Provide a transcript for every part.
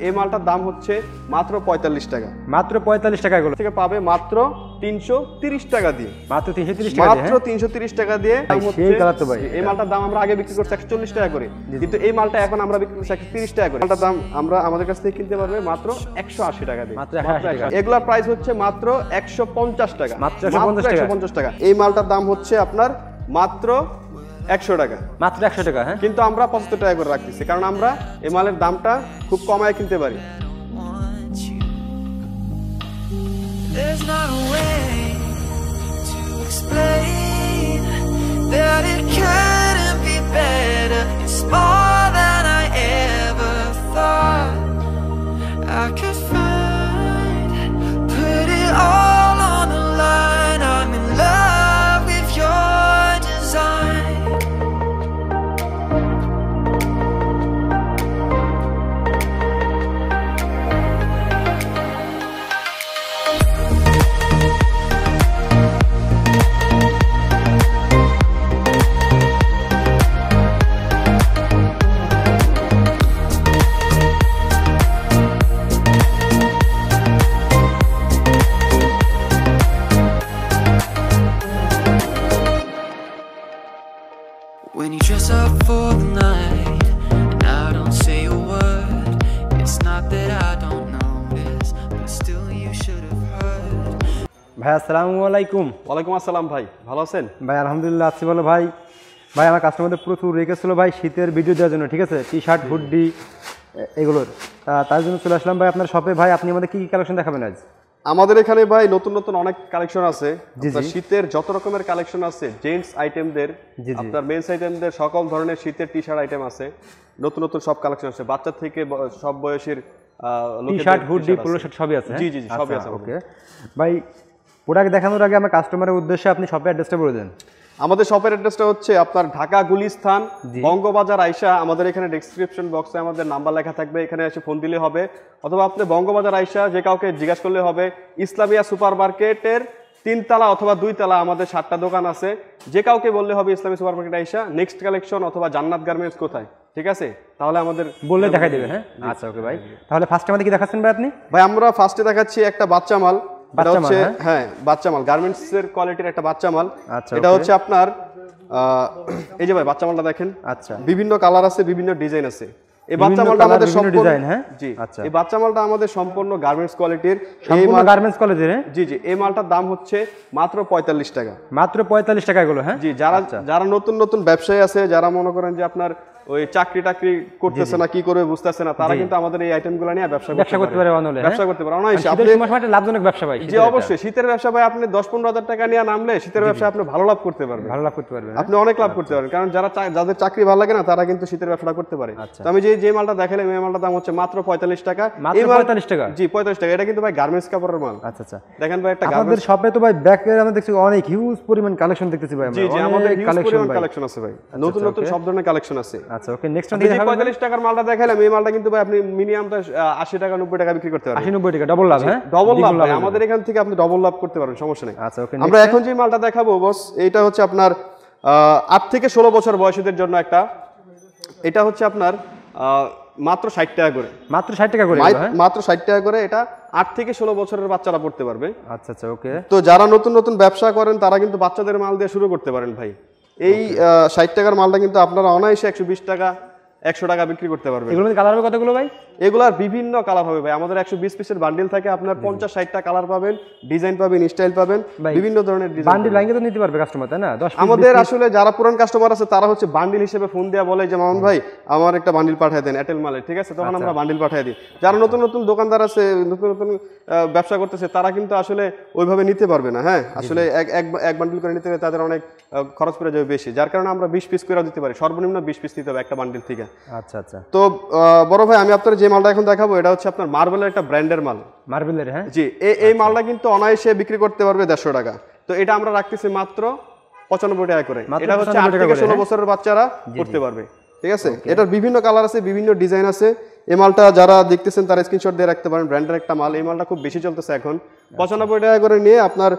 এই মালটার দাম হচ্ছে মাত্র ৪৫ টাকা। মাত্র ৪৫ টাকা এগুলো থেকে পাবে মাত্র ৩৩০ টাকা দিয়ে। মাত্র ৩৩০ টাকা দিয়ে, মাত্র 330 টাকা দিয়ে। সেই কালার তো ভাই। এই মালটার দাম আমরা আগে বিক্রি করছি ১৪০ টাকা করে, কিন্তু এই মালটা এখন আমরা বিক্রি করছি ১৩০ টাকা করে। মালটার দাম আমরা আমাদের কাছ থেকে কিনতে পারবে মাত্র ১৮০ টাকা দিয়ে। মাত্র ১৮০ টাকা। এগুলার প্রাইস হচ্ছে মাত্র ১৫০ টাকা। মাত্র ১৫০ টাকা। এই মালটার দাম হচ্ছে আপনার মাত্র ১০০ টাকা। মাত্র ১০০ টাকা। হ্যাঁ, কিন্তু আমরা ৭৫ টাকা করে রাখতেছি, কারণ আমরা এই মালের দামটা খুব কমায় কিনতে পারি। There's not a way to explain that it couldn't be better. It's more than I ever thought I could find. Put it all on the line. I'm in love with your design. When you dress up for the night and I don't say a word, it's not that I don't notice, but still you should have heard. ভাই আসসালামু আলাইকুম। ওয়ালাইকুম আসসালাম ভাই, ভালো আছেন? ভাই আলহামদুলিল্লাহ আছি ভালো। ভাই আমার কাস্টমারদের প্রচুর রেখেছিল ভাই শীতের ভিডিও দেওয়ার জন্য, ঠিক আছে, টি শার্ট হুডি এগুলোর, তার জন্য চলে আসলাম ভাই আপনার শপে। ভাই আপনি আমাদের কি কি কালেকশন দেখাবেন আজ? আমাদের এখানে ভাই নতুন নতুন অনেক কালেকশন আছে। শীতের যত রকমের কালেকশন আছে, জেন্টস আইটেমদের, আপনার মেন্স আইটেমদের, সকল ধরনের শীতের টি শার্ট আইটেম আছে। নতুন নতুন সব কালেকশন আছে, বাচ্চা থেকে সব বয়সের T shirt hoodie polo shirt সবই আছে। জি জি জি, সবই আছে। ওকে ভাই, প্রোডাক্ট দেখানোর আগে আমার কাস্টমারের উদ্দেশ্যে আপনি শপের অ্যাড্রেসটা বলে দেন। আমাদের শপের অ্যাড্রেসটা হচ্ছে আপনার ঢাকা গুলিস্তান বঙ্গবাজার আইসা, আমাদের এখানে ডেসক্রিপশন বক্সে আমাদের নাম্বার লেখা থাকবে, এখানে এসে ফোন দিলে হবে, অথবা আপনি বঙ্গবাজার আইসা যে কাউকে জিজ্ঞাসা করলে হবে। ইসলামিয়া সুপার মার্কেটের ৩ তলা অথবা ২ তলা আমাদের ৭টা দোকান আছে, যে কাউকে বললে হবে ইসলামিয়া সুপার মার্কেট আইসা নেক্সট কালেকশন অথবা জান্নাত গার্মেন্টস কোথায়, ঠিক আছে, তাহলে আমাদের বললে দেখাই দেবে। হ্যাঁ আচ্ছা ওকে ভাই, তাহলে ফার্স্টে আমাদের কি দেখাচ্ছেন ভাই আপনি? ভাই আমরা ফার্স্টে দেখাচ্ছি একটা বাচ্চা মাল। এটা হচ্ছে হ্যাঁ বাচ্চা মাল, গার্মেন্টস এর কোয়ালিটির একটা বাচ্চা মাল। এটা হচ্ছে আপনার এই যে ভাই বাচ্চা মালটা দেখেন। আচ্ছা, বিভিন্ন কালার আছে, বিভিন্ন ডিজাইন আছে। এই বাচ্চা মালটা আমাদের সম্পূর্ণ ডিজাইন। হ্যাঁ জি, আচ্ছা, এই বাচ্চা মালটা আমাদের সম্পূর্ণ গার্মেন্টস কোয়ালিটির। সম্পূর্ণ গার্মেন্টস কোয়ালিটির। জি জি, এই মালটার দাম হচ্ছে মাত্র ৪৫ টাকা। মাত্র ৪৫ টাকা এগুলো। হ্যাঁ জি, যারা নতুন নতুন ব্যবসায়ী আছে, যারা মনে করেন যে আপনার ওই চাকরি টাকরি করতেছে না, কি করবে বুঝতেছে না, তারা কিন্তু আমাদের এই আইটেমগুলো নিয়ে ব্যবসা করতে পারে। ব্যবসা করতে পারে অনায়াসে। আপনি লাভজনক ব্যবসা ভাই। জি অবশ্যই, শীতের ব্যবসা ভাই আপনি ১০-১৫ হাজার টাকা নিয়ে নামলে শীতের ব্যবসা আপনি ভালো লাভ করতে পারবেন। আপনি অনেক লাভ করতে পারবেন, কারণ যাদের চাকরি ভালো লাগে না তারা কিন্তু শীতের ব্যবসাটা করতে পারে। তো আমি যে মালটা দেখালাম, এই মালটার দাম হচ্ছে মাত্র ৪৫ টাকা। মাত্র ৪৫ টাকা? জি ৪৫ টাকা। এটা কিন্তু ভাই গার্মেন্টস কাপড়ের মাল। আচ্ছা আচ্ছা, দেখেন ভাই একটা আমাদের শপে তো ভাই ব্যাকের আমরা দেখছি অনেক হিউজ পরিমাণ কালেকশন দেখতেছি ভাই। জি জি, আমাদের হিউজ পরিমাণ কালেকশন আছে ভাই, নতুন নতুন সব ধরনের কালেকশন আছে। আচ্ছা ওকে, নেক্সট ৪৫ টাকার মালটা দেখালাম, এই মালটা কিন্তু ভাই আপনি মিনিমাম ৮০ টাকা ৯০ টাকা বিক্রি করতে পারবেন। ৮০-৯০ টাকা ডবল লাভ। হ্যাঁ ডবল লাভ ভাই, আমাদের এখান থেকে আপনি ডবল লাভ করতে পারবেন, সমস্যা নেই। আচ্ছা ওকে, আমরা এখন যে মালটা দেখাবো বস, এটা হচ্ছে আপনার ৮ থেকে ১৬ বছর বয়সীদের জন্য একটা। এটা হচ্ছে আপনার মাত্র ৬০ টাকা করে। মাত্র ৬০ টাকা করে? মাত্র ৬০ টাকা করে। এটা ৮ থেকে ১৬ বছরের বাচ্চারা পড়তে পারবে। আচ্ছা আচ্ছা ওকে। তো যারা নতুন নতুন ব্যবসা করেন তারা কিন্তু বাচ্চাদের মাল দিয়ে শুরু করতে পারেন ভাই। এই ৬০ টাকার মালটা কিন্তু আপনারা অনায়াসে ১২০ টাকা ১০০ টাকা বিক্রি করতে পারবেন। এগুলোর মধ্যে কালার হবে কতগুলো ভাই? এগুলার বিভিন্ন কালার হবে ভাই, আমাদের ১২০ পিসের বান্ডিল থাকে, আপনার ৫০-৬০টা কালার পাবেন, ডিজাইন পাবেন, স্টাইল পাবেন, বিভিন্ন ধরনের ডিজাইন। বান্ডিল লাইনে তো নিতে পারবে কাস্টমার, তাই না? আমাদের আসলে যারা পুরান কাস্টমার আছে তারা হচ্ছে বান্ডিল হিসেবে ফোন দিয়ে বলে যে মামুন ভাই আমার একটা বান্ডিল পাঠিয়ে দেন এয়ারটেল মালে, ঠিক আছে, তখন আমরা বান্ডিল পাঠিয়ে দিই। যারা নতুন নতুন দোকানদার আছে, নতুন নতুন ব্যবসা করতেছে, তারা কিন্তু আসলে ওইভাবে নিতে পারবে না। হ্যাঁ আসলে এক বান্ডিল করে নিতে গেলে তাদের অনেক খরচ পড়ে যাবে বেশি, যার কারণে আমরা ২০ পিস করে দিতে পারি, সর্বনিম্ন ২০ পিস দিতে হবে একটা বান্ডিল থেকে। আচ্ছা আচ্ছা। তো বড় ভাই আমি আপনার যে মালটা এখন দেখাবো এটা হচ্ছে আপনার মার্বেলের একটা ব্র্যান্ডের মাল। মার্বেলের? হ্যাঁ জি, এই মালটা কিন্তু অনায়াসে বিক্রি করতে পারবে ১৫০ টাকা। তো এটা আমরা রাখতেছি মাত্র ৯৫ টাকা করে। এটা হচ্ছে ৮ থেকে ১৬ বছরের বাচ্চারা করতে পারবে, ঠিক আছে। এটার বিভিন্ন কালার আছে, বিভিন্ন ডিজাইন আছে। এই মালটা যারা দেখতেছেন তারা স্ক্রিনশট দিয়ে রাখতে পারেন, ব্র্যান্ডের একটা মাল। এই মালটা খুব বেশি চলতেছে এখন। ৯৫ টাকা করে নিয়ে আপনার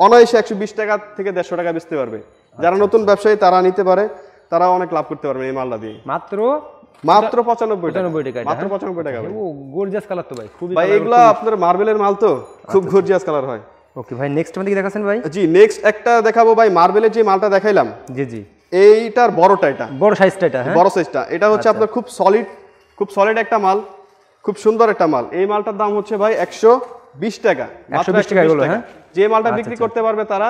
অনায়াসে ১২০ টাকা থেকে ১৫০ টাকা বেচতে পারবে। যারা নতুন ব্যবসায়ী তারা নিতে পারে, তারা অনেক লাভ করতে পারবে এই মালটা দিয়ে। মাত্র মাত্র 95 টাকা 95 টাকা এটা, মাত্র হ্যাঁ? 95 টাকা ভাই। ও গর্জিয়াস কালার তো ভাই, খুবই ভাই colour এগুলো আপনার মার্বেলের মাল তো খুব গর্জিয়াস কালার হয়। ওকে ভাই, নেক্সট আমাদের কি দেখাচ্ছেন ভাই? জি নেক্সট একটা দেখাবো ভাই, মার্বেলের যে মালটা দেখাইলাম জি জি, এইটার বড়টা, এটা বড় সাইজটা এটা, হ্যাঁ? বড় সাইজটা, এটা হচ্ছে আপনার খুব সলিড একটা মাল, খুব সুন্দর একটা মাল। এই মালটার দাম হচ্ছে ভাই 120 টাকা, মাত্র 120 টাকা এগুলো, হ্যাঁ? যে মালটা বিক্রি করতে পারবে তারা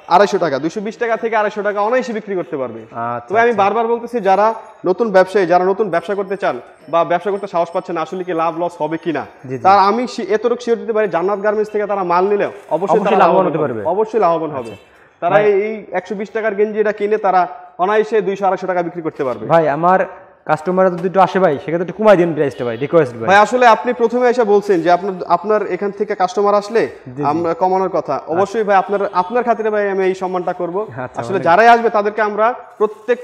250 টাকা, 220 টাকা থেকে 250 টাকা অনায়াসে বিক্রি করতে পারবে। আচ্ছা, তবে আমি বারবার বলতেছি, যারা নতুন ব্যবসায়ী, যারা নতুন ব্যবসা করতে চান বা ব্যবসা করতে সাহস পাচ্ছেন না, আসলে কি লাভ লস হবে কিনা, তার আমি এতটুকু শিওর দিতে পারি, জান্নাত গার্মেন্টস থেকে তারা মাল নিলে অবশ্যই তারা লাভবান হতে পারবে, অবশ্যই লাভবান হবে। তারা এই 120 টাকার গেঞ্জি এটা কিনে তারা অনায়াসে 200-250 টাকা বিক্রি করতে পারবে। ভাই আমার কাস্টমাররা যদি একটু আসে ভাই, সেক্ষেত্রে একটু কমাই দিন প্রাইসটা ভাই, রিকোয়েস্ট ভাই। ভাই আসলে আপনি প্রথমে এসে বলছেন যে আপনার এখান থেকে কাস্টমার আসলে আমরা কমানোর কথা, অবশ্যই ভাই আপনার খাতিরে ভাই আমি এই সম্মানটা করব। আসলে যারাই আসবে তাদেরকে আমরা প্রত্যেক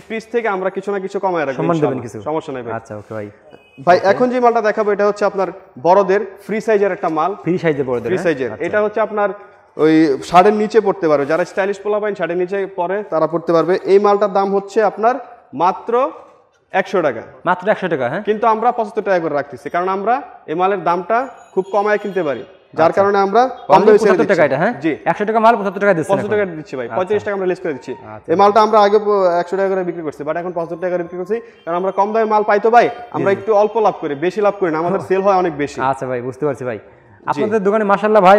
পিস থেকে আমরা কিছু না কিছু কমায় রাখবো, সম্মান দেবেন কিছু, সমস্যা নাই ভাই। আচ্ছা ওকে ভাই। ভাই এখন যে মালটা দেখাবো এটা হচ্ছে আপনার বড়দের ফ্রি সাইজের একটা মাল, ফ্রি সাইজে বড়দের, ফ্রি সাইজের। এটা হচ্ছে আপনার ওই শার্টের নিচে পড়তে পারবে, যারা স্টাইলিশ পোলা পাইন শার্টের নিচে পরে তারা পড়তে পারবে। এই মালটার দাম হচ্ছে আপনার মাত্র 100 টাকা, মাত্র 100 টাকা, হ্যাঁ? কিন্তু আমরা 75 টাকা করে রাখতেছি, কারণ আমরা এই মালের দামটা খুব কমায় কিনতে পারি, যার কারণে আমরা কম দামে সেল দিচ্ছি। টাকা এটা, হ্যাঁ? জি 100 টাকা মাল 75 টাকা দিচ্ছি, 75 টাকা দিচ্ছি ভাই, 35 টাকা আমরা লেস করে দিচ্ছি। এই মালটা আমরা আগে 100 টাকা করে বিক্রি করছি, বাট এখন 75 টাকা করে বিক্রি করছি, কারণ আমরা কম দামে মাল পাই তো ভাই, আমরা একটু অল্প লাভ করি, বেশি লাভ করি না, আমাদের সেল হয় অনেক বেশি। আচ্ছা ভাই, বুঝতে পারছি ভাই। আপনাদের দোকানে মাশাআল্লাহ ভাই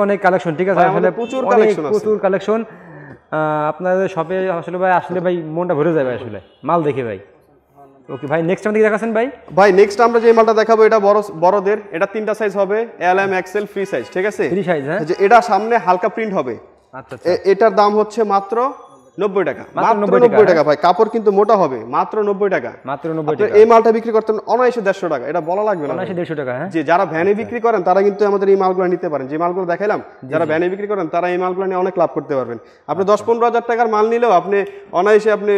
অনেক কালেকশন, ঠিক আছে? আসলে প্রচুর কালেকশন আছে, প্রচুর কালেকশন। আপনাদের শপে আসলে ভাই আসলে ভাই মনটা ভরে যায় ভাই আসলে মাল দেখে ভাই। ওকে ভাই, নেক্সট আমাদের কি দেখাচ্ছেন ভাই? ভাই নেক্সট আমরা যে মালটা দেখাবো এটা বড়দের, এটা 3টা সাইজ হবে, L M XL free size, ঠিক আছে? ফ্রি সাইজ, হ্যাঁ? যে এটা সামনে হালকা প্রিন্ট হবে। আচ্ছা, এটার দাম হচ্ছে মাত্র 90 টাকা, মাত্র 90 টাকা ভাই, কাপড় কিন্তু মোটা হবে, মাত্র 90 টাকা, মাত্র 90 টাকা। এই মালটা বিক্রি করতেন অনায়াসে 150 টাকা, এটা বলা লাগবে না, অনায়াসে 150 টাকা, হ্যাঁ? যে যারা ভ্যানে বিক্রি করেন তারা কিন্তু আমাদের এই মালগুলো নিতে পারেন, যে মালগুলো দেখাইলাম, যারা ভ্যানে বিক্রি করেন তারা এই মালগুলো নিয়ে অনেক লাভ করতে পারবেন। আপনি 10-15 হাজার টাকার মাল নিলেও আপনি অনায়াসে আপনি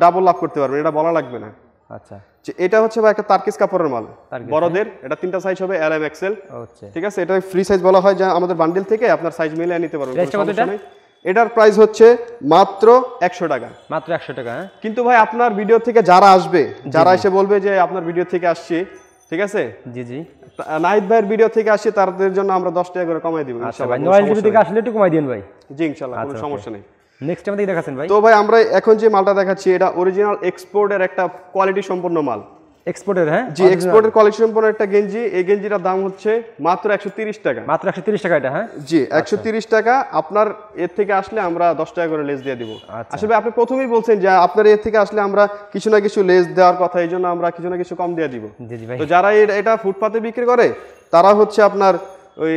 ডাবল লাভ করতে পারবেন, এটা বলা লাগবে না। আচ্ছা, যে এটা হচ্ছে ভাই একটা তার্কিস কাপড়ের মাল, বড়দের, এটা 3টা সাইজ হবে, এল এম এক্সেল, আচ্ছা, ঠিক আছে? এটা ফ্রি সাইজ বলা হয়, যা আমাদের বান্ডেল থেকে আপনার সাইজ মিলিয়ে নিতে পারবেন, কোনো সমস্যা নেই। এটার প্রাইস হচ্ছে মাত্র 100 টাকা, মাত্র 100 টাকা, হ্যাঁ? কিন্তু ভাই আপনার ভিডিও থেকে যারা আসবে, যারা এসে বলবে যে আপনার ভিডিও থেকে আসছি, ঠিক আছে, জি জি, নাহিদ ভাইয়ের ভিডিও থেকে আসছি, তাদের জন্য আমরা 10 টাকা করে কমাই দিব আচ্ছা ভাই, নয়েল জিবি থেকে আসলে একটু কমাই দিন ভাই। জি ইনশাআল্লাহ, কোনো সমস্যা নেই। নেক্সট আমাদের কি দেখাচ্ছেন ভাই? তো ভাই আমরা এখন যে মালটা দেখাচ্ছি এটা অরিজিনাল এক্সপোর্টের একটা কোয়ালিটি সম্পন্ন মাল, এক্সপোর্টের, হ্যাঁ? জি এক্সপোর্টের কোয়ালিটি সম্পন্ন একটা গেঞ্জি। এই গেঞ্জিটার দাম হচ্ছে মাত্র 130 টাকা, মাত্র 130 টাকা এটা, হ্যাঁ? জি 130 টাকা। আপনার এর থেকে আসলে আমরা 10 টাকা করে লেস দিয়ে দিব। আসলে আপনি প্রথমেই বলছেন যে আপনার এর থেকে আসলে আমরা কিছু না কিছু লেস দেওয়ার কথা, এই জন্য আমরা কিছু না কিছু কম দিয়ে দিব। জি জি ভাই। তো যারা এটা ফুটপাতে বিক্রি করে তারা হচ্ছে আপনার ওই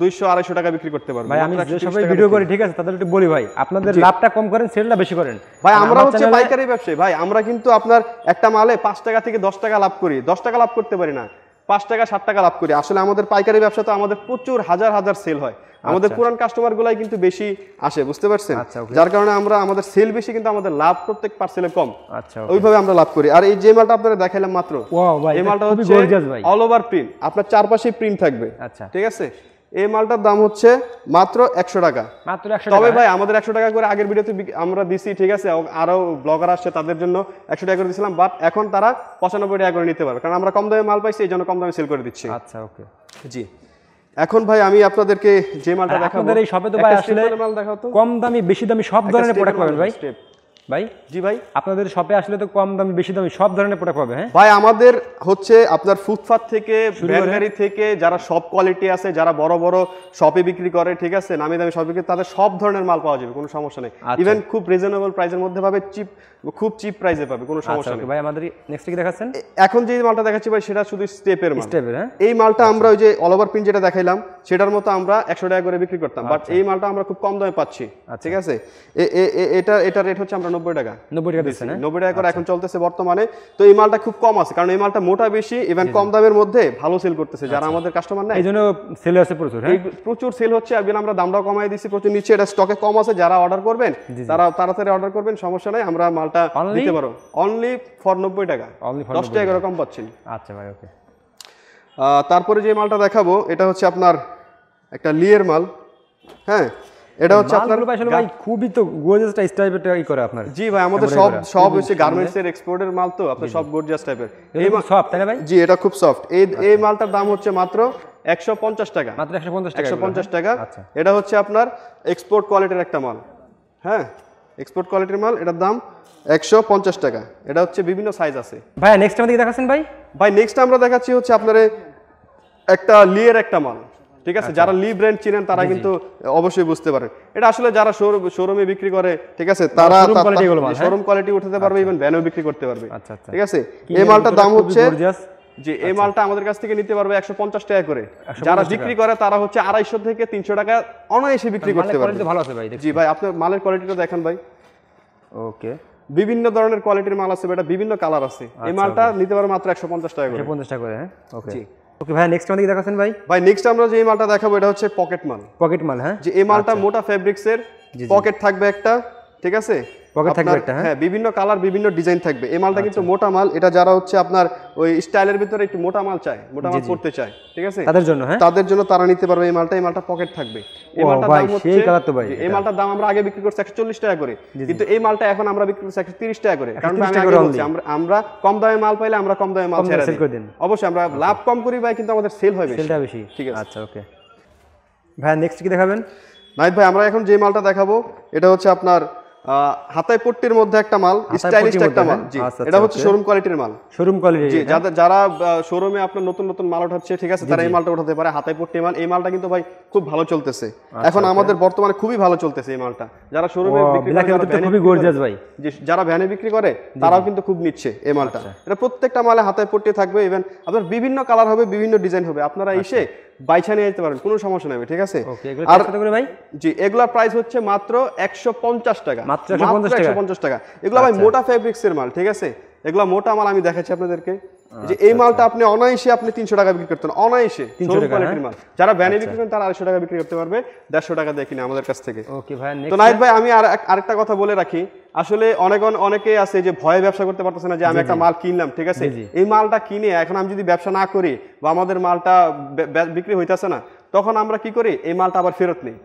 200-250 টাকা বিক্রি করতে পারবে। ভাই আমি যে সবাই ভিডিও করি, ঠিক আছে, তাদের একটু বলি ভাই, আপনাদের লাভটা কম করেন, সেলটা বেশি করেন ভাই। আমরা হচ্ছে পাইকারি ব্যবসায়ী ভাই, আমরা কিন্তু আপনার একটা মালে 5 টাকা থেকে 10 টাকা লাভ করি, 10 টাকা লাভ করতে পারি না, 5 টাকা 60 টাকা লাভ করি। আসলে আমাদের পাইকারি ব্যবসা তো আমাদের প্রচুর হাজার হাজার সেল হয়, আমাদের পুরান কাস্টমার গুলাই কিন্তু বেশি আসে, বুঝতে পারছেন? যার কারণে আমরা আমাদের সেল বেশি, কিন্তু আমাদের লাভ প্রত্যেক পার্সেলে কম, আচ্ছা ওইভাবে আমরা লাভ করি। আর এই যে মালটা আপনারা দেখাইলাম মাত্র, এই মালটা হচ্ছে অল ওভার প্রিন্ট, আপনার চারপাশে প্রিন্ট থাকবে, আচ্ছা ঠিক আছে? এই মালটার দাম হচ্ছে মাত্র 100 টাকা, মাত্র 100 টাকা। তবে ভাই আমাদের 100 টাকা করে আগের ভিডিওতে আমরা দিছি, ঠিক আছে? আরো ব্লগার আসছে, তাদের জন্য 100 টাকা করে দিছিলাম, বাট এখন তারা 95 টাকা করে নিতে পারবে, কারণ আমরা কম দামে মাল পাইছি, এই জন্য কম দামে সেল করে দিচ্ছি। আচ্ছা ওকে, জি। এখন ভাই আমি আপনাদেরকে যে মালটা দেখাবো, আপনাদের এই শপে তো ভাই আসলে মাল দেখাও তো, কম দামি বেশি দামি সব ধরনের প্রোডাক্ট পাবেন ভাই। ভাই জি ভাই, আপনাদের শপে আসলে তো কম দামি বেশি দামি সব ধরনের প্রোডাক্ট পাবে, হ্যাঁ ভাই? আমাদের হচ্ছে আপনার ফুটপাত থেকে, ব্যানগাড়ি থেকে, যারা সব কোয়ালিটি আছে, যারা বড় বড় শপে বিক্রি করে, ঠিক আছে, নামি দামি শপে বিক্রি, তাদের সব ধরনের মাল পাওয়া যাবে, কোনো সমস্যা নেই। ইভেন খুব রিজনেবল প্রাইসের মধ্যে পাবে, খুব চিপ প্রাইসে পাবে, কোনো সমস্যা নেই ভাই। আমাদের নেক্সট কি দেখাচ্ছেন? এখন যে মালটা দেখাচ্ছি ভাই সেটা শুধু স্টেপের মাল, স্টেপের, হ্যাঁ? এই মালটা আমরা ওই যে অল ওভার প্রিন্ট যেটা দেখাইলাম সেটার মতো আমরা 100 টাকা করে বিক্রি করতাম, বাট এই মালটা আমরা খুব কম দামে পাচ্ছি, ঠিক আছে? এটা রেট হচ্ছে আমরা 90 টাকা, 90 টাকা দিচ্ছেন, 90 টাকা করে এখন চলতেছে বর্তমানে। তো এই মালটা খুব কম আছে, কারণ এই মালটা মোটা বেশি, ইভেন কম দামের মধ্যে ভালো সেল করতেছে, যারা আমাদের কাস্টমার নেয়, এইজন্য সেল আছে প্রচুর, হ্যাঁ? প্রচুর সেল হচ্ছে। আর আমরা দামটাও কমাই দিছি প্রচুর নিচে, এটা স্টকে কম আছে, যারা অর্ডার করবেন তারা তাড়াতাড়ি অর্ডার করবেন, সমস্যা নাই, আমরা মালটা দিতে পারো অনলি ফর 90 টাকা, 10 টাকা করে কম পাচ্ছেন। আচ্ছা ভাই ওকে। তারপরে যে মালটা দেখাবো এটা হচ্ছে আপনার একটা লিয়ের মাল, হ্যাঁ? এটা হচ্ছে আপনার মালগুলো ভাই আসলে ভাই খুবই তো গর্জিয়াস টাইপের করে আপনার। জি ভাই, আমাদের সব হচ্ছে গার্মেন্টস এর এক্সপোর্টের মাল, তো আপনার সব গর্জিয়াস টাইপের। এই সফট তাই না ভাই? জি, এটা খুব সফট। এই মালটার দাম হচ্ছে মাত্র 150 টাকা, মাত্র 150 টাকা। 150 টাকা। আচ্ছা, এটা হচ্ছে আপনার এক্সপোর্ট কোয়ালিটির একটা মাল। হ্যাঁ, এক্সপোর্ট কোয়ালিটির মাল, এটার দাম 150 টাকা। এটা হচ্ছে বিভিন্ন সাইজ আছে। ভাই নেক্সট আমাদের কি দেখাচ্ছেন ভাই? ভাই নেক্সট আমরা দেখাচ্ছি হচ্ছে আপনার একটা লিয়ের একটা মাল, ঠিক আছে? যারা লি ব্র্যান্ড চিনেন তারা কিন্তু অবশ্যই বুঝতে পারেন। এটা আসলে যারা শোরুমে বিক্রি করে, ঠিক আছে, তারা শোরুম কোয়ালিটি উঠাতে পারবে, ইভেন ভ্যানও বিক্রি করতে পারবে। ঠিক আছে, এই মালটার দাম হচ্ছে, যে এই মালটা আমাদের কাছ থেকে নিতে পারবে 150 টাকা করে। যারা বিক্রি করে তারা হচ্ছে 250 থেকে 300 টাকা অনায়াসে বিক্রি করতে পারবে। ভালো আছে ভাই। জি ভাই, আপনার মালের কোয়ালিটিটা দেখেন ভাই। ওকে, বিভিন্ন ধরনের কোয়ালিটির মাল আছে, এটা বিভিন্ন কালার আছে। এই মালটা নিতে পারবে মাত্র 150 টাকা করে। 150 টাকা করে, হ্যাঁ। ওকে ওকে ভাই, নেক্সট আমাদের কি দেখাচ্ছেন ভাই? ভাই নেক্সট আমরা যে মালটা দেখাবো এটা হচ্ছে পকেট মাল। পকেট মাল, হ্যাঁ। যে এই মালটা মোটা ফেব্রিক্সের, পকেট থাকবে একটা, ঠিক আছে? পকেট থাকবে একটা, হ্যাঁ, বিভিন্ন কালার বিভিন্ন ডিজাইন থাকবে। এই মালটা কিন্তু মোটা মাল। এটা যারা হচ্ছে আপনার ওই স্টাইলের ভিতরে একটু মোটা মাল চায়, মোটা মাল পড়তে চায়, ঠিক আছে, তাদের জন্য, হ্যাঁ, তাদের জন্য তারা নিতে পারবে এই মালটা। এই মালটা পকেট থাকবে। এই মালটার দাম হচ্ছে, এই মালটার দাম আমরা আগে বিক্রি করছি 140 টাকা করে, কিন্তু এই মালটা এখন আমরা বিক্রি করছি 130 টাকা করে। কারণ আমরা কম দামে মাল পাইলে আমরা কম দামে মাল ছেড়ে দিই। অবশ্যই আমরা লাভ কম করি ভাই, কিন্তু আমাদের সেল হয় বেশি। ঠিক আছে, আচ্ছা ওকে ভাই, নেক্সট কি দেখাবেন? নাইট ভাই, আমরা এখন যে মালটা দেখাবো এটা হচ্ছে আপনার হাতায় পট্টির মধ্যে একটা মাল, স্টাইলিশ একটা মাল। জি, এটা হচ্ছে শোরুম কোয়ালিটির মাল। Showroom quality. জি, যারা শোরুমে আপনার নতুন নতুন মাল উঠাচ্ছে, ঠিক আছে, তারা এই মালটা উঠাতে পারে। হাতায় পট্টি মাল। এই মালটা কিন্তু ভাই খুব ভালো চলতেছে এখন আমাদের বর্তমানে, খুবই ভালো চলতেছে এই মালটা। যারা শোরুমে বিক্রি করে, খুবই গর্জিয়াস ভাই। জি, যারা ভ্যানে বিক্রি করে তারাও কিন্তু খুব নিচ্ছে এই মালটা। এটা প্রত্যেকটা মালে হাতায় পট্টি থাকবে, ইভেন আপনার বিভিন্ন কালার হবে, বিভিন্ন ডিজাইন হবে। আপনারা এসে বাইছা নিয়ে যেতে পারেন, কোনো সমস্যা নেই, ঠিক আছে? আর কত করে ভাই? জি, এগুলা প্রাইস হচ্ছে মাত্র 150 টাকা, মাত্র 150 টাকা। এগুলা ভাই মোটা ফেব্রিক্সের মাল, ঠিক আছে? এগুলা মোটা মাল আমি দেখাচ্ছি আপনাদেরকে। যে এই মালটা আপনি অনায়াসে 300 টাকা বিক্রি করতেন, অনায়াসে। শোরুম কোয়ালিটির মাল। যারা ভ্যানে বিক্রি করেন তারা 250 টাকা বিক্রি করতে পারবে, 150 টাকা দিয়ে কিনে আমাদের কাছ থেকে। ওকে ভাই, তো নাইট ভাই, আমি আরেকটা কথা বলে রাখি। আসলে অনেকে আছে যে ভয়ে ব্যবসা করতে পারতেছে না, যে আমি একটা মাল কিনলাম, ঠিক আছে, এই মালটা কিনে এখন আমি যদি ব্যবসা না করি বা আমাদের মালটা বিক্রি হইতাছে না, তখন আমরা কি করি? এই মালটা আবার ফেরত নেই।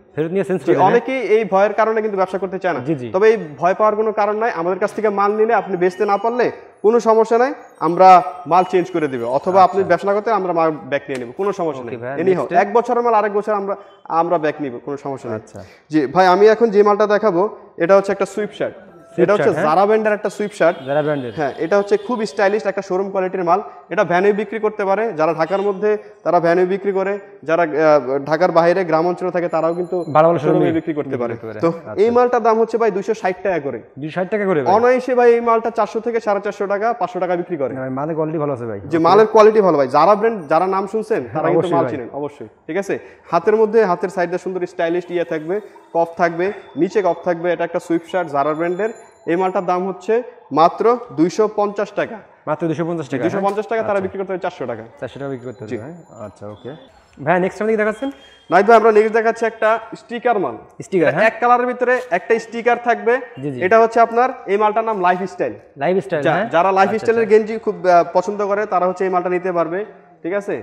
অনেকেই এই ভয়ের কারণে কিন্তু ব্যবসা করতে চায় না। তবে এই ভয় পাওয়ার কোনো কারণ নাই। আমাদের কাছ থেকে মাল নিলে আপনি বেচতে না পারলে কোনো সমস্যা নাই, আমরা মাল চেঞ্জ করে দিব, অথবা আপনি ব্যবসা করতে আমরা মাল ব্যাক নিয়ে নেব, কোনো সমস্যা নেই। এনিহাউ 1 বছরের মাল আরেক বছর আমরা ব্যাক নিব, কোনো সমস্যা নেই। জি ভাই, আমি এখন যে মালটা দেখাবো এটা হচ্ছে একটা সুইপ শার্ট। এটা হচ্ছে জারা ব্র্যান্ডের একটা সুইপ শার্ট। হ্যাঁ, এটা হচ্ছে খুব স্টাইলিশ একটা শোরুম কোয়ালিটির মাল। এটা ভ্যানে বিক্রি করতে পারে, যারা ঢাকার মধ্যে তারা ভ্যানে বিক্রি করে, যারা ঢাকার বাইরে গ্রাম অঞ্চলে থাকে তারাও কিন্তু শোরুমে বিক্রি করতে পারে। তো এই মালটার দাম হচ্ছে ভাই 260 টাকা করে। 260 টাকা করে অনায়াসে ভাই এই মালটা 400 থেকে 450 টাকা, 500 টাকা বিক্রি করে। মালের কোয়ালিটি ভালো আছে ভাই। যে মালের কোয়ালিটি ভালো ভাই। জারা ব্র্যান্ড, যারা নাম শুনছেন তারা কিন্তু মাল চিনেন অবশ্যই, ঠিক আছে? হাতের মধ্যে, হাতের সাইডে সুন্দর স্টাইলিশ থাকবে, কফ থাকবে, নিচে কফ থাকবে। এটা একটা সুইপ শার্ট জারা ব্র্যান্ডের। এই মালটার দাম হচ্ছে মাত্র 250 টাকা। মাত্র 250 টাকা। 250 টাকা তারা বিক্রি করতে হবে 400 টাকা। 400 টাকা বিক্রি করতে হবে। আচ্ছা ওকে ভাই, নেক্সট আমাদের কি দেখাচ্ছেন? নাইট ভাই, আমরা নেক্সট দেখাচ্ছি একটা স্টিকার মাল। স্টিকার, এক কালারের ভিতরে একটা স্টিকার থাকবে। এটা হচ্ছে আপনার, এই মালটার নাম লাইফ স্টাইল। যারা লাইফ স্টাইলের গেঞ্জি খুব পছন্দ করে তারা হচ্ছে এই মালটা নিতে পারবে, ঠিক আছে,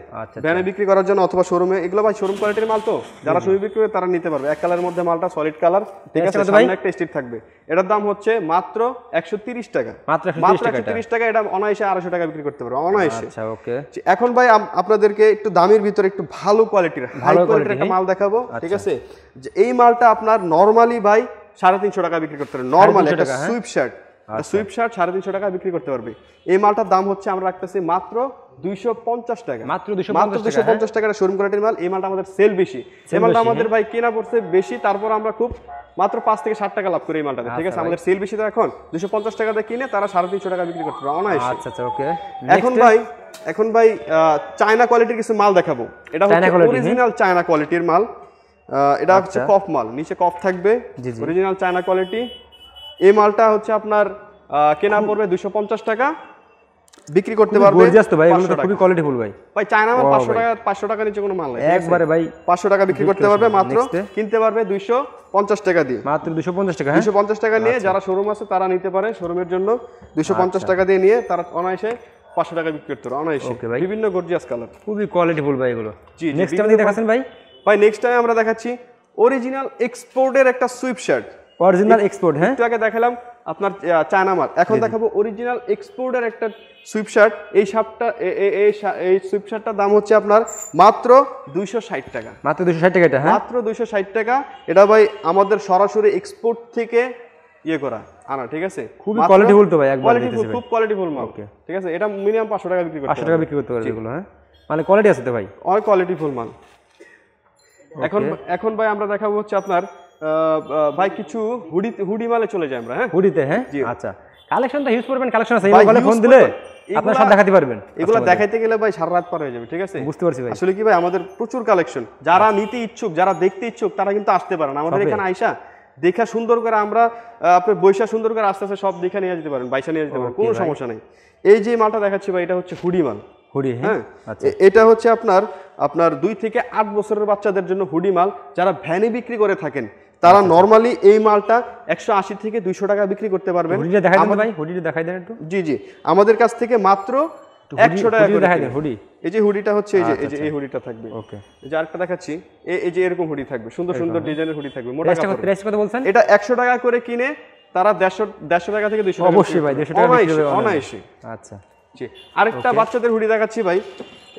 ভ্যানে বিক্রি করার জন্য অথবা শোরুমে। এগুলো ভাই শোরুম কোয়ালিটির মাল, তো যারা শোরুম বিক্রি করে তারা নিতে পারবে। এক কালারের মধ্যে মালটা সলিড কালার, ঠিক আছে, সামনে একটা স্টিক থাকবে। এটার দাম হচ্ছে মাত্র 130 টাকা। মাত্র 130 টাকা। এটা অনায়াসে 250 টাকা বিক্রি করতে পারবে, অনায়াসে। আচ্ছা ওকে। এখন ভাই আপনাদেরকে একটু দামের ভিতরে একটু ভালো কোয়ালিটির, হাই কোয়ালিটির একটা মাল দেখাবো, ঠিক আছে? যে এই মালটা আপনার নরমালি ভাই 350 টাকা বিক্রি করতে পারবে। নরমালি একটা সুইপ শার্ট, সুইপ শার্ট 350 টাকা বিক্রি করতে পারবে। এই মালটার দাম হচ্ছে আমরা রাখতেছি মাত্র 250 টাকা। মাত্র 250 টাকা শোরুম কোয়ালিটির মাল। এই মালটা আমাদের সেল বেশি। এই মালটা আমাদের ভাই কেনা পড়ছে বেশি, তারপর আমরা খুব মাত্র 5 থেকে 60 টাকা লাভ করি এই মালটাতে, ঠিক আছে? আমাদের সেল বেশি, তো এখন 250 টাকাতে কিনে তারা 350 টাকা বিক্রি করতে পারে অনায়াসে। আচ্ছা ওকে। এখন ভাই চায়না কোয়ালিটির কিছু মাল দেখাবো। এটা হচ্ছে অরিজিনাল চায়না কোয়ালিটির মাল। এটা হচ্ছে কফ মাল, নিচে কফ থাকবে, অরিজিনাল চায়না কোয়ালিটি। এই মালটা হচ্ছে আপনার কেনা পড়বে 250 টাকা, বিক্রি করতে পারবে। গর্জিয়াস তো ভাই, এগুলো তো খুবই কোয়ালিটিফুল ভাই। ভাই চায়না মাল 500 টাকা নিচে কোনো মাল নাই, একবারে ভাই 500 টাকা বিক্রি করতে পারবে। মাত্র কিনতে পারবে 250 টাকা দিয়ে। মাত্র 250 টাকা। 250 টাকা নিয়ে যারা শোরুম আছে তারা নিতে পারে। শোরুমের জন্য 250 টাকা দিয়ে নিয়ে তারা অনায়াসে 500 টাকা বিক্রি করতে পারে, অনায়াসে। বিভিন্ন গর্জিয়াস কালার, খুবই কোয়ালিটিফুল ভাই এগুলো। জি, নেক্সট টাইম দেখাচ্ছেন ভাই? ভাই নেক্সট টাইম আমরা দেখাচ্ছি অরিজিনাল এক্সপোর্টের একটা সুইপ শার্ট, অরিজিনাল এক্সপোর্ট, হ্যাঁ একটু আগে দেখালাম আপনার চায়না মাল, এখন দেখাবো অরিজিনাল এক্সপোর্টের একটা সুইপ শার্ট। এই শার্টটা এই সুইপ শার্টটার দাম হচ্ছে আপনার মাত্র 260 টাকা, মাত্র 260 টাকা এটা, হ্যাঁ মাত্র 260 টাকা। এটা ভাই আমাদের সরাসরি এক্সপোর্ট থেকে ইয়ে করা আনা, ঠিক আছে, খুবই কোয়ালিটিফুল তো ভাই, একবার কোয়ালিটিফুল, খুব কোয়ালিটিফুল মাল, ঠিক আছে। এটা মিনিমাম 500 টাকা বিক্রি করতে 500 টাকা বিক্রি করতে পারবে এগুলো, হ্যাঁ মানে কোয়ালিটি আছে তো ভাই, অনেক কোয়ালিটিফুল মাল। এখন ভাই আমরা দেখাবো হচ্ছে আপনার ভাই কিছু হুডি মালে চলে যায় আমরা, হ্যাঁ হুডিতে, হ্যাঁ আচ্ছা। কালেকশন তো হিউজ পরিমাণ কালেকশন আছে, এই মোবাইলে ফোন দিলে আপনারা সব দেখাতে পারবেন। এগুলো দেখাইতে গেলে ভাই সারা রাত পার হয়ে যাবে, ঠিক আছে, বুঝতে পারছি ভাই। আসলে কি ভাই আমাদের প্রচুর কালেকশন, যারা নিতে ইচ্ছুক, যারা দেখতে ইচ্ছুক তারা কিন্তু আসতে পারেন আমাদের এখানে আইসা দেখা সুন্দর করে আমরা আপনার বৈশা সুন্দর করে আস্তে আস্তে সব দেখা নিয়ে যেতে পারেন, বাইসা নিয়ে যেতে পারেন, কোনো সমস্যা নেই। এই যে মালটা দেখাচ্ছি ভাই এটা হচ্ছে হুডি মাল, হুডি, হ্যাঁ আচ্ছা। এটা হচ্ছে আপনার 2 থেকে 8 বছরের বাচ্চাদের জন্য হুডি মাল। যারা ভ্যানে বিক্রি করে থাকেন তারা নরমালি এই মালটা 180 থেকে 200 টাকা বিক্রি করতে পারবেন। হুডিটা দেখাই দেন ভাই, হুডিটা দেখাই দেন একটু। জি জি, আমাদের কাছ থেকে মাত্র 100 টাকা করে দেখাই দেন হুডি। এই যে হুডিটা হচ্ছে এই যে এই হুডিটা থাকবে, ওকে। এই যে আরেকটা দেখাচ্ছি, এই যে এরকম হুডি থাকবে, সুন্দর সুন্দর ডিজাইনের হুডি থাকবে, মোটা কাপড়। প্রাইস কত বলছেন? এটা 100 টাকা করে কিনে তারা 150 টাকা থেকে 200 টাকা, অবশ্যই ভাই 150 টাকা বিক্রি হবে অনায়াসে। আচ্ছা জি, আরেকটা বাচ্চাদের হুডি দেখাচ্ছি ভাই,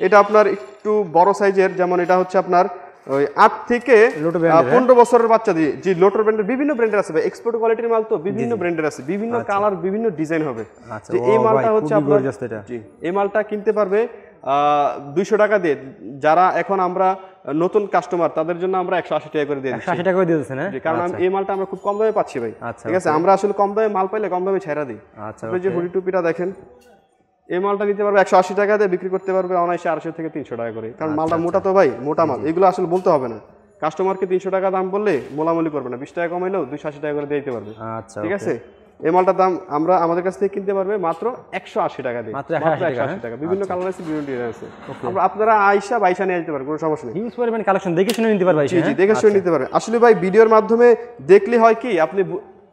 এটা আপনার একটু বড় সাইজের, যেমন এটা হচ্ছে আপনার ওই 8 থেকে 15 বছরের বাচ্চা দিয়ে, জি লোটোর ব্র্যান্ডের, বিভিন্ন ব্র্যান্ডের আছে ভাই, এক্সপোর্ট কোয়ালিটির মাল তো বিভিন্ন ব্র্যান্ডের আছে, বিভিন্ন কালার, বিভিন্ন ডিজাইন হবে। আচ্ছা, এই মালটা হচ্ছে আপনার, জি এই মালটা কিনতে পারবে 200 টাকা দিয়ে। যারা এখন আমরা নতুন কাস্টমার তাদের জন্য আমরা 180 টাকা করে দিয়ে দিচ্ছি। 180 টাকা করে দিয়ে দিচ্ছেন, হ্যাঁ কারণ এই মালটা আমরা খুব কম দামে পাচ্ছি ভাই, ঠিক আছে, আমরা আসলে কম দামে মাল পাইলে কম দামে ছেড়ে দিই। আচ্ছা, আপনি যে হুডি টুপিটা দেখেন, এই মালটা নিতে পারবে 180 টাকা দিয়ে, বিক্রি করতে পারবে অনায়াসে 250 থেকে 300 টাকা করে, কারণ মালটা মোটা তো ভাই, মোটা মাল, এগুলো আসলে বলতে হবে না, কাস্টমারকে 300 টাকা দাম বললে মোলামুলি করবে না, 20 টাকা কমাইলেও 280 টাকা করে দিয়ে দিতে পারবে। আচ্ছা, ঠিক আছে, এই মালটার দাম আমরা আমাদের কাছ থেকে কিনতে পারবে মাত্র 180 টাকা দিয়ে, মাত্র 180 টাকা, বিভিন্ন কালার আছে, বিভিন্ন ডিজাইন আছে, আমরা আপনারা আইসা বাইসা নিয়ে যেতে পারবেন, কোনো সমস্যা নেই। হিউজ পরিমাণ কালেকশন দেখে শুনে নিতে পারবে, জি জি, দেখে শুনে নিতে পারবেন। আসলে ভাই ভিডিওর মাধ্যমে দেখলে হয় কি, আপনি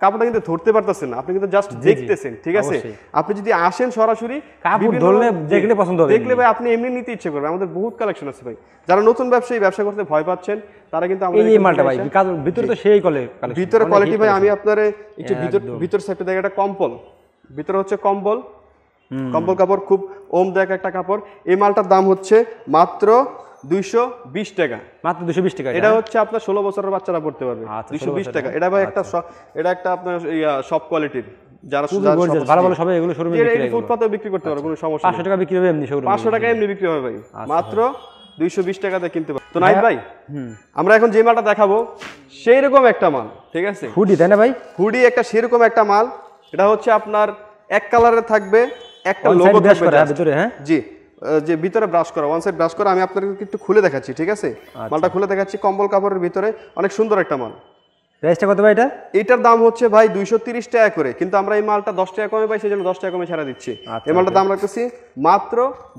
কাপড়টা কিন্তু ধরতে পারতেছেন না, আপনি কিন্তু জাস্ট দেখতেছেন, ঠিক আছে। আপনি যদি আসেন সরাসরি কাপড় ধরলে দেখলে পছন্দ হবে, দেখলে ভাই আপনি এমনি নিতে ইচ্ছে করবে। আমাদের বহুত কালেকশন আছে ভাই, যারা নতুন ব্যবসা করতে ভয় পাচ্ছেন তারা কিন্তু আমাদের এই মালটা ভাই ভিতরে তো সেই কালেকশন, ভিতরে কোয়ালিটি ভাই, আমি আপনারে একটু ভিতর সাইডে দেখে একটা কম্বল, ভিতরে হচ্ছে কম্বল কাপড়, খুব ওমদায়ক একটা কাপড়। এই মালটার দাম হচ্ছে মাত্র 220 টাকা, মাত্র 220 টাকা। এটা হচ্ছে আপনার 16 বছরের বাচ্চারা পড়তে পারবে, 220 টাকা। এটা ভাই এটা একটা আপনার সব কোয়ালিটির, যারা ভালো ভালো সবাই এগুলো শোরুমে ফুটপাতে বিক্রি করতে পারবে, কোনো সমস্যা নেই। 500 টাকা বিক্রি হবে এমনি শোরুমে, 500 টাকা এমনি বিক্রি হবে ভাই, মাত্র 220 টাকাতে কিনতে পারবে। তো নাইট ভাই, আমরা এখন যে মালটা দেখাবো সেই রকম একটা মাল, ঠিক আছে, হুডি, তাই না ভাই? হুডি একটা সেরকম একটা মাল। এটা হচ্ছে আপনার এক কালারের থাকবে, একটা লোগো থাকবে ভিতরে, হ্যাঁ জি, যে ভিতরে ব্রাশ করা, ওয়ান সাইড ব্রাশ করা। আমি আপনাদেরকে একটু খুলে দেখাচ্ছি, ঠিক আছে, মালটা খুলে দেখাচ্ছি। কম্বল কাপড়ের ভিতরে অনেক সুন্দর একটা মাল। প্রাইসটা কত ভাই এটা? এটার দাম হচ্ছে ভাই 230 টাকা করে, কিন্তু আমরা এই মালটা 10 টাকা কমে পাই, সেজন্য 10 টাকা কমে ছাড়া দিচ্ছি। এই মালটার দাম রাখতেছি মাত্র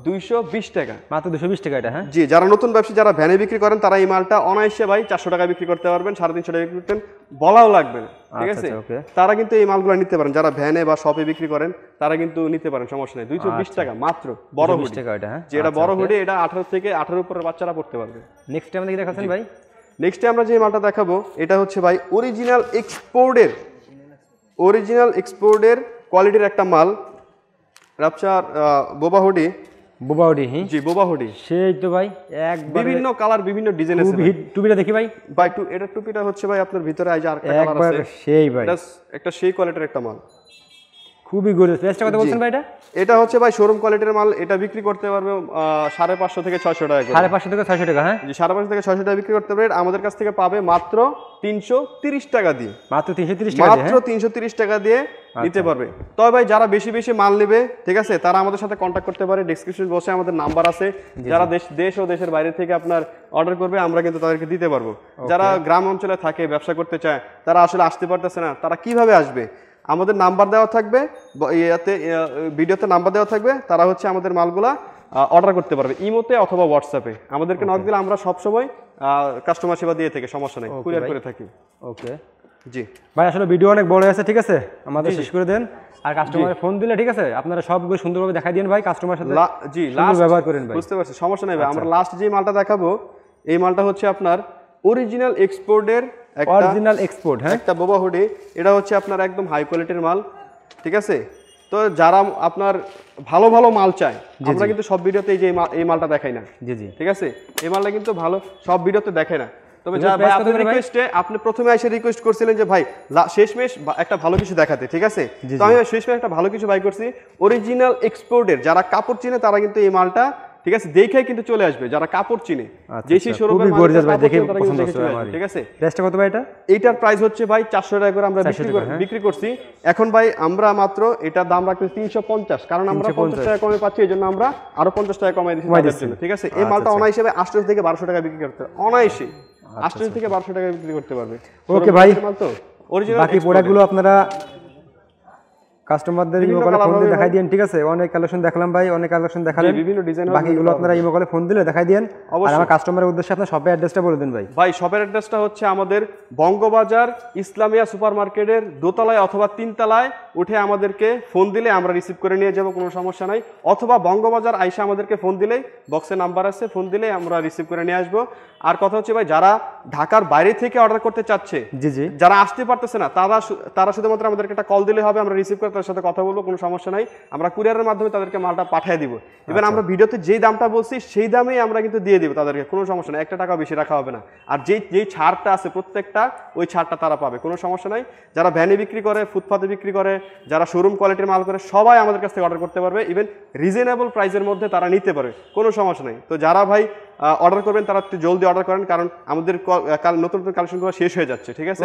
220 টাকা, মাত্র 220 টাকা এটা, হ্যাঁ জি। যারা নতুন ব্যবসায়ী, যারা ভ্যানে বিক্রি করেন তারা এই মালটা অনায়াসে ভাই 400 টাকা বিক্রি করতে পারবেন, 350 টাকা বিক্রি করতেন, বলাও লাগবে না, ঠিক আছে। তারা কিন্তু এই মালগুলো নিতে পারেন, যারা ভ্যানে বা শপে বিক্রি করেন তারা কিন্তু নিতে পারেন, সমস্যা নেই। 220 টাকা মাত্র, বড় হুডি টাকা এটা, হ্যাঁ যেটা বড় হুডি, এটা 18 থেকে 18 উপরের বাচ্চারা পড়তে পারবে। নেক্সট টাইম দেখি দেখাচ্ছেন ভাই। নেক্সটে আমরা যে মালটা দেখাবো এটা হচ্ছে ভাই অরিজিনাল এক্সপোর্টের কোয়ালিটির একটা মাল, রাপচার বোবা হুডি, জি বোবা হুডি, সেই তো ভাই এক বিভিন্ন কালার, বিভিন্ন ডিজাইন আছে। টুপিটা দেখি ভাই, এটা টুপিটা হচ্ছে ভাই আপনার ভিতরে আইজ আরেকটা কালার আছে, সেই ভাই এটা একটা সেই কোয়ালিটির একটা মাল, খুবই গর্জিয়াস। প্রাইসটা কত বলছেন ভাই এটা? এটা হচ্ছে ভাই শোরুম কোয়ালিটির মাল, এটা বিক্রি করতে পারবে 550 থেকে 600 টাকা করে, 550 থেকে 600 টাকা, হ্যাঁ জি 550 থেকে 600 টাকা বিক্রি করতে পারবে। আমাদের কাছ থেকে পাবে মাত্র 330 টাকা দিয়ে, মাত্র 330 টাকা, মাত্র 330 টাকা দিয়ে নিতে পারবে। তবে ভাই যারা বেশি বেশি মাল নেবে, ঠিক আছে, তারা আমাদের সাথে কন্ট্যাক্ট করতে পারে, ডেসক্রিপশন বক্সে আমাদের নাম্বার আছে। যারা দেশ ও দেশের বাইরে থেকে আপনার অর্ডার করবে, আমরা কিন্তু তাদেরকে দিতে পারবো। যারা গ্রাম অঞ্চলে থাকে, ব্যবসা করতে চায়, তারা আসলে আসতে পারতেছে না, তারা কিভাবে আসবে? আমাদের নাম্বার দেওয়া থাকবে, ভিডিওতে নাম্বার দেওয়া থাকবে, তারা হচ্ছে আমাদের মালগুলা অর্ডার করতে পারবে ইমোতে অথবা হোয়াটসঅ্যাপে। আমাদেরকে নক দিলে আমরা সবসময় কাস্টমার সেবা দিয়ে থাকি, সমস্যা নেই, কুরিয়ার করে থাকি। ওকে জি ভাই, আসলে ভিডিও অনেক বড় আছে, ঠিক আছে, আমাদের শেষ করে দেন। আর কাস্টমার ফোন দিলে, ঠিক আছে, আপনারা সবগুলো সুন্দরভাবে দেখাই দিন ভাই, কাস্টমার সাথে জি লাস্ট ব্যবহার করেন ভাই, বুঝতে পারছি, সমস্যা নেই ভাই। আমরা লাস্ট যে মালটা দেখাবো, এই মালটা হচ্ছে আপনার অরিজিনাল এক্সপোর্টের একটা অরিজিনাল এক্সপোর্ট, হ্যাঁ একটা বোবা হুডি। এটা হচ্ছে আপনার একদম হাই কোয়ালিটির মাল, ঠিক আছে। তো যারা আপনার ভালো ভালো মাল চায়, আমরা কিন্তু সব ভিডিওতে এই মালটা দেখাই না, জি জি। ঠিক আছে। এই মালটা কিন্তু ভালো সব ভিডিওতে দেখাই না। তবে এগুলোর ভাই price কত আপনার করে ভাই? রিকোয়েস্টে আপনি প্রথমে এসে রিকোয়েস্ট করছিলেন যে ভাই শেষমেশ একটা ভালো কিছু দেখাতে, ঠিক আছে। জি, তো আমি শেষমেশ একটা ভালো কিছু বাই করছি অরিজিনাল এক্সপোর্টের। যারা কাপড় চিনে তারা কিন্তু এই মালটা, ঠিক আছে, দেখেই কিন্তু চলে আসবে যারা কাপড় চিনে। আচ্ছা, যেই শোরুমের খুবই মাল গর্জিয়াস ভাই, দেখে তারা কিন্তু পছন্দ দেখে হচ্ছে চলে আমার, আসবে, ঠিক আছে। প্রাইসটা কত ভাই এটা? এইটার প্রাইস হচ্ছে ভাই 400 টাকা করে আমরা বিক্রি করছি। এখন ভাই আমরা মাত্র এটার দাম রাখছি 350, কারণ আমরা 50 টাকা কমে পাচ্ছি, এই জন্য আমরা আরো 50 টাকা কমাই দিচ্ছি তাদের জন্য, ঠিক আছে। এই মালটা অনায়াসে 800 থেকে 1200 টাকা বিক্রি করতে পারবে, অনায়াসে 800 থেকে 1200 টাকা বিক্রি করতে পারবে। ওকে ভাই, মাল তো অরিজিনাল। বাকি প্রোডাক্টগুলো আপনারা কাস্টমারদের ইমো কলে ফোন দিয়ে দেখাই দিন, ঠিক আছে। অনেক কালেকশন দেখলাম ভাই, অনেক কালেকশন দেখালেন, বিভিন্ন ডিজাইন। বাকিগুলো আপনারা ইমো কলে ফোন দিলে দেখাই দিন। আর আমার কাস্টমারের উদ্দেশ্যে আপনার শপের অ্যাড্রেসটা বলে দিন ভাই। ভাই শপের অ্যাড্রেসটা হচ্ছে আমাদের বঙ্গবাজার ইসলামিয়া সুপার মার্কেটের দোতলায় অথবা 3 তলায় উঠে আমাদেরকে ফোন দিলে আমরা রিসিভ করে নিয়ে যাব, কোনো সমস্যা নাই। অথবা বঙ্গবাজার আইসা আমাদেরকে ফোন দিলেই বক্সে নাম্বার আছে, ফোন দিলেই আমরা রিসিভ করে নিয়ে আসবো। আর কথা হচ্ছে ভাই যারা ঢাকার বাইরে থেকে অর্ডার করতে চাচ্ছে, জি জি, যারা আসতে পারতেছে না, তারা শুধুমাত্র আমাদেরকে একটা কল দিলে হবে, আমরা রিসিভ করে তাদের সাথে কথা বলবো, কোনো সমস্যা নাই। আমরা কুরিয়ারের মাধ্যমে তাদেরকে মালটা পাঠিয়ে দিব। ইভেন আমরা ভিডিওতে যেই দামটা বলছি সেই দামেই আমরা কিন্তু দিয়ে দিব তাদেরকে, কোনো সমস্যা নাই। 1 টাকা বেশি রাখা হবে না। আর যেই ছাড়টা আছে প্রত্যেকটা, ওই ছাড়টা তারা পাবে, কোনো সমস্যা নাই। যারা ভ্যানে বিক্রি করে, ফুটপাতে বিক্রি করে, যারা শোরুম কোয়ালিটির মাল করে, সবাই আমাদের কাছ থেকে অর্ডার করতে পারবে। ইভেন রিজনেবল প্রাইসের মধ্যে তারা নিতে পারে, কোনো সমস্যা নেই। তো যারা ভাই অর্ডার করবেন তারা একটু জলদি অর্ডার করেন, কারণ আমাদের নতুন নতুন কালেকশনগুলো শেষ হয়ে যাচ্ছে, ঠিক আছে।